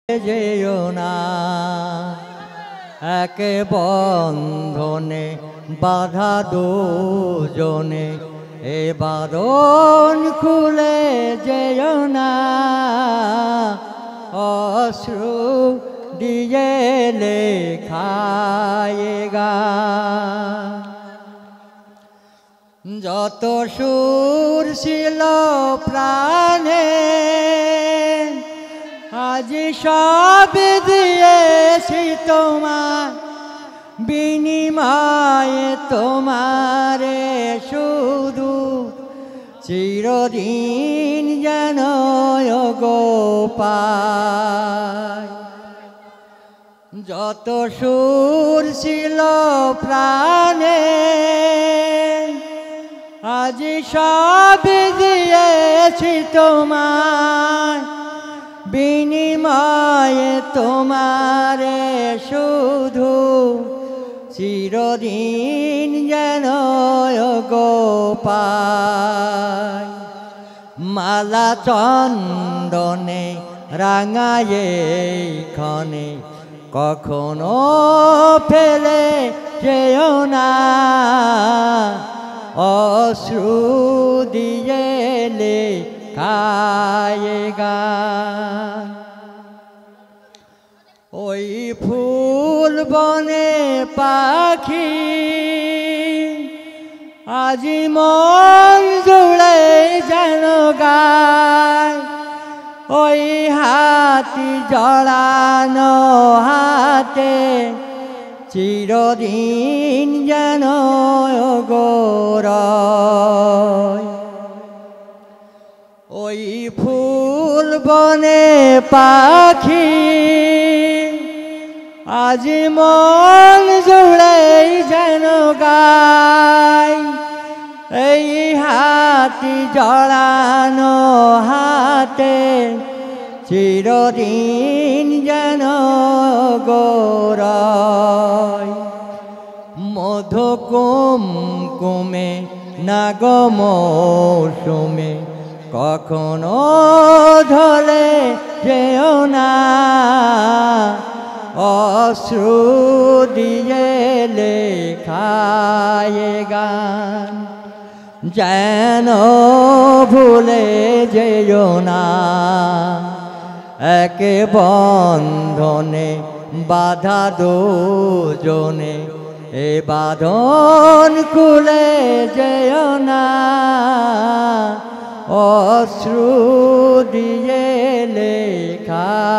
যেও না এক বন্ধনে বাধা দুজনে এ বাঁধন খুলে যেও না অশ্রু দিয়ে লেখায়েগা যত সুর ছিল প্রাণে আজ সব দিয়েছি তোমার বিনিময়ে তোমারে শুধু চিরদিন যেন গো পাই যত সুর ছিল প্রাণে আজ সব দিয়েছি তোমার বিনিময়ে তোমারে শুধু চিরদিন যেন গো পাই মালা চন্দনে রাঙায়ে ক্ষণে কখনো ফেলে যেও না অশ্রু দিয়ে লেখায়েগা ওই ফুল বনে পাখি আজি মন জুড়ে যেন গায় ওই হাতি জড়ানো হাতে চিরদিন যেন গৌরয় ওই ফুল বনে পাখি আজ মন জুড়ে যেন গায় এই হাতি জড়ানো হাতে চিরদিন যেন গৌরয় মধু কুমকুমে নাগ মৌসুমে কখনো ধরে যেও না অশ্রু দিয়ে লেখায়েগা যেন ভুলে যেও না এক বন্ধনে বাধা দুজনে এ বাঁধন খুলে যেও না অশ্রু দিয়ে লেখায়েগা।